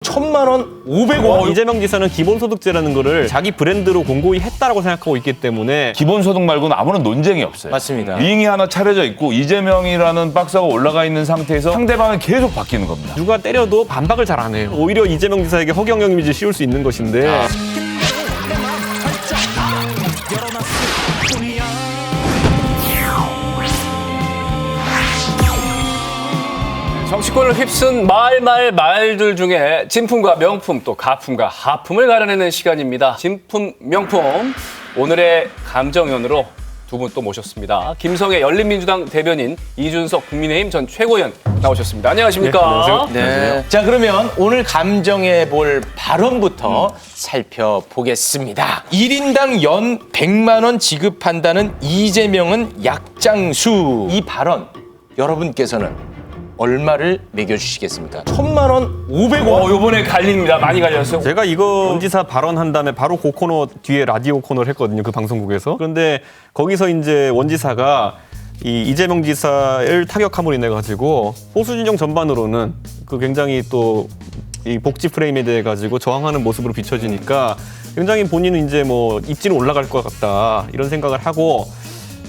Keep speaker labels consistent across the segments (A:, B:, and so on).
A: 1,000만 원, 500원.
B: 이재명 지사는 기본소득제라는 거를 자기 브랜드로 공고히 했다라고 생각하고 있기 때문에
C: 기본소득 말고는 아무런 논쟁이 없어요.
A: 맞습니다.
C: 링이 하나 차려져 있고 이재명이라는 박스가 올라가 있는 상태에서 상대방은 계속 바뀌는 겁니다.
B: 누가 때려도 반박을 잘 안 해요. 오히려 이재명 지사에게 허경영 이미지 씌울 수 있는 것인데
D: 정치권을 휩쓴 말들 중에 진품과 명품 또 가품과 하품을 가려내는 시간입니다. 진품, 명품. 오늘의 감정위원으로 두 분 또 모셨습니다. 김성애 열린민주당 대변인, 이준석 국민의힘 전 최고위원 나오셨습니다. 안녕하십니까?
B: 네, 안녕하세요.
A: 네. 자, 그러면 오늘 감정해 볼 발언부터 살펴보겠습니다. 1인당 연 100만 원 지급한다는 이재명은 약장수. 이 발언 여러분께서는 얼마를 매겨주시겠습니까? 1,000만 원, 500원.
D: 요번에 갈립니다. 많이 갈렸어요.
B: 제가 이거 원 지사 발언한 다음에 바로 그 코너 뒤에 라디오 코너를 했거든요. 그 방송국에서. 그런데 거기서 이제 원 지사가 이 이재명 지사를 타격함으로 인해 가지고 보수 진영 전반으로는 그 굉장히 또 이 복지 프레임에 대해 가지고 저항하는 모습으로 비춰지니까 굉장히 본인은 이제 뭐 입지는 올라갈 것 같다 이런 생각을 하고,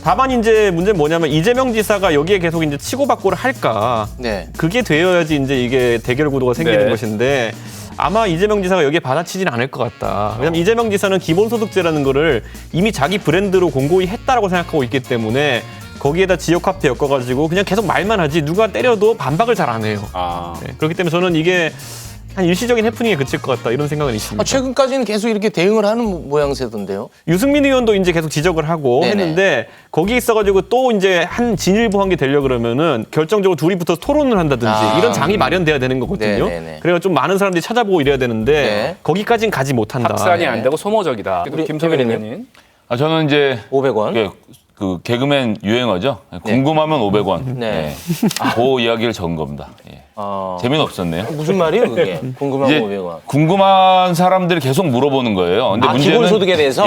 B: 다만 이제 문제는 뭐냐면 이재명 지사가 여기에 계속 이제 치고받고를 할까.
A: 네.
B: 그게 되어야지 이제 이게 대결 구도가 생기는
D: 네.
B: 것인데 아마 이재명 지사가 여기에 받아치지는 않을 것 같다. 왜냐면 이재명 지사는 기본소득제라는 거를 이미 자기 브랜드로 공고히 했다라고 생각하고 있기 때문에 거기에다 지역화폐 엮어가지고 그냥 계속 말만 하지 누가 때려도 반박을 잘 안 해요. 네. 그렇기 때문에 저는 이게 한 일시적인 해프닝에 그칠 것 같다 이런 생각은 있습니다.
A: 최근까지는 계속 이렇게 대응을 하는 모양새던데요.
B: 유승민 의원도 이제 계속 지적을 하고
A: 네네.
B: 했는데 거기 있어가지고 또 이제 한 진일보한 게 되려 그러면은 결정적으로 둘이 붙어서 토론을 한다든지 이런 장이 마련돼야 되는 거거든요.
A: 네네네.
B: 그래가 좀 많은 사람들이 찾아보고 이래야 되는데
A: 네.
B: 거기까지는 가지 못한다.
D: 합산이 안 되고 소모적이다.
A: 우리
D: 김성애
A: 대변인님.
D: 대변인.
C: 저는 이제
A: 500원.
C: 그 개그맨 유행어죠. 궁금하면 500원.
A: 네.
C: 그 이야기를 적은 겁니다. 예. 재미는 없었네요.
A: 무슨 말이에요, 그게? 궁금하면
C: 이제
A: 500원.
C: 궁금한 사람들이 계속 물어보는 거예요. 근데 문제는
A: 기본소득에 대해서?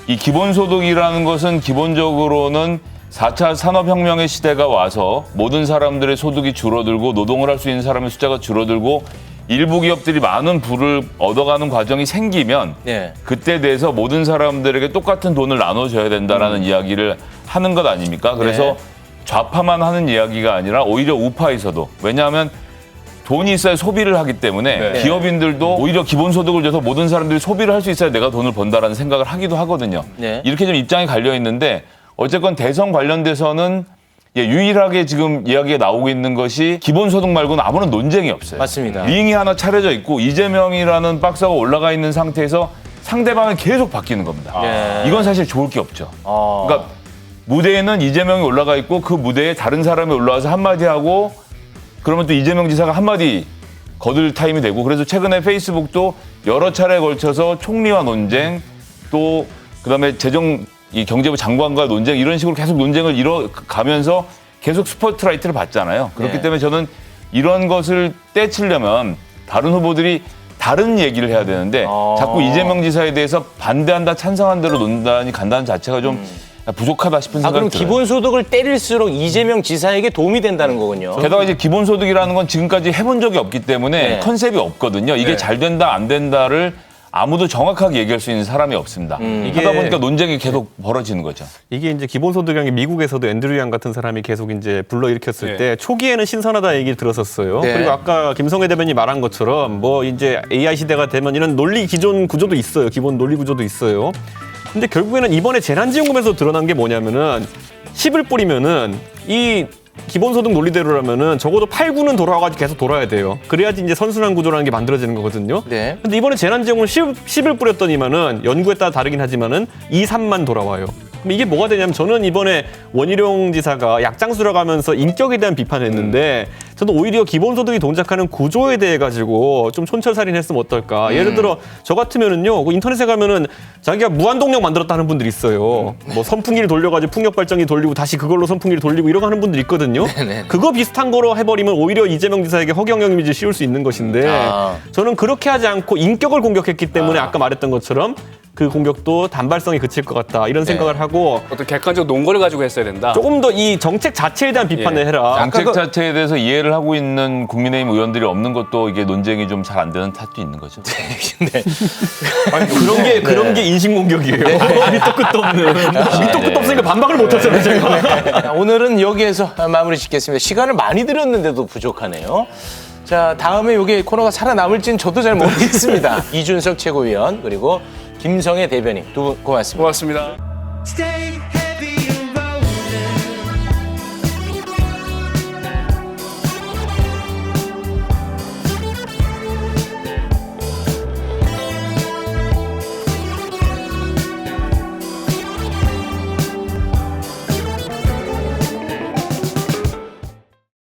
C: 이 기본소득이라는 것은 기본적으로는 4차 산업혁명의 시대가 와서 모든 사람들의 소득이 줄어들고 노동을 할 수 있는 사람의 숫자가 줄어들고 일부 기업들이 많은 부를 얻어가는 과정이 생기면
A: 네.
C: 그때 대해서 모든 사람들에게 똑같은 돈을 나눠줘야 된다라는 이야기를 하는 것 아닙니까? 그래서
A: 네.
C: 좌파만 하는 이야기가 아니라 오히려 우파에서도, 왜냐하면 돈이 있어야 소비를 하기 때문에
D: 네.
C: 기업인들도 오히려 기본소득을 줘서 모든 사람들이 소비를 할 수 있어야 내가 돈을 번다라는 생각을 하기도 하거든요.
A: 네.
C: 이렇게 좀 입장이 갈려 있는데 어쨌건 대선 관련돼서는 유일하게 지금 이야기가 나오고 있는 것이 기본소득 말고는 아무런 논쟁이 없어요.
A: 맞습니다.
C: 링이 하나 차려져 있고 이재명이라는 박스가 올라가 있는 상태에서 상대방은 계속 바뀌는 겁니다.
A: 네.
C: 이건 사실 좋을 게 없죠. 그러니까 무대에는 이재명이 올라가 있고 그 무대에 다른 사람이 올라와서 한마디 하고 그러면 또 이재명 지사가 한마디 거들 타임이 되고, 그래서 최근에 페이스북도 여러 차례에 걸쳐서 총리와 논쟁, 또 그다음에 이 경제부 장관과 논쟁, 이런 식으로 계속 논쟁을 이뤄가면서 계속 스포트라이트를 받잖아요. 그렇기
A: 네.
C: 때문에 저는 이런 것을 떼치려면 다른 후보들이 다른 얘기를 해야 되는데 자꾸 이재명 지사에 대해서 반대한다, 찬성한 대로 논단이 간다는 자체가 좀 부족하다 싶은 생각이
A: 그럼
C: 들어요.
A: 기본소득을 때릴수록 이재명 지사에게 도움이 된다는 거군요.
C: 게다가 이제 기본소득이라는 건 지금까지 해본 적이 없기 때문에
A: 네.
C: 컨셉이 없거든요. 이게
D: 네.
C: 잘 된다, 안 된다를 아무도 정확하게 얘기할 수 있는 사람이 없습니다. 하다 보니까 논쟁이 계속 벌어지는 거죠.
B: 이게 이제 기본소득이라는 게 미국에서도 앤드류 양 같은 사람이 계속 이제 불러일으켰을
D: 네.
B: 때 초기에는 신선하다 얘기를 들었었어요.
A: 네.
B: 그리고 아까 김성애 대변인이 말한 것처럼 뭐 이제 AI 시대가 되면 이런 논리 기존 구조도 있어요. 기본 논리 구조도 있어요. 근데 결국에는 이번에 재난지원금에서 드러난 게 뭐냐면은 10을 뿌리면은 이 기본소득 논리대로라면은 적어도 8, 9는 돌아와가지고 계속 돌아야 돼요. 그래야지 이제 선순환 구조라는 게 만들어지는 거거든요.
A: 네.
B: 근데 이번에 재난지원금 10을 뿌렸더니만은 연구에 따라 다르긴 하지만은 2, 3만 돌아와요. 그럼 이게 뭐가 되냐면 저는 이번에 원희룡 지사가 약장수라고 하면서 인격에 대한 비판을 했는데 저는 오히려 기본소득이 동작하는 구조에 대해 가지고 좀 촌철살인했으면 어떨까. 예를 들어 저 같으면은요, 그 인터넷에 가면은 자기가 무한동력 만들었다는 분들이 있어요. 뭐 선풍기를 돌려가지고 풍력발전기 돌리고 다시 그걸로 선풍기를 돌리고 이런 거 하는 분들이 있거든요. 그거 비슷한 거로 해버리면 오히려 이재명 지사에게 허경영 이미지 씌울 수 있는 것인데 저는 그렇게 하지 않고 인격을 공격했기 때문에 아까 말했던 것처럼 그 공격도 단발성이 그칠 것 같다 이런 생각을 하고
D: 어떤 객관적 논거를 가지고 했어야 된다.
B: 조금 더 이 정책 자체에 대한 비판을
D: 예.
B: 해라.
C: 정책 자체에 대해서 이해를 하고 있는 국민의힘 의원들이 없는 것도 이게 논쟁이 좀 잘 안 되는 탓도 있는 거죠.
A: 네.
B: 그런 게 인신공격이에요. 밑도 끝도 없는. 밑도 끝도 없으니까 반박을 못 하잖아요, 제가.
A: 자, 오늘은 여기에서 마무리 짓겠습니다. 시간을 많이 들였는데도 부족하네요. 자, 다음에 여기 코너가 살아남을지는 저도 잘 모르겠습니다. 이준석 최고위원 그리고 김성애 대변인 두 분 고맙습니다.
D: 고맙습니다.
E: Stay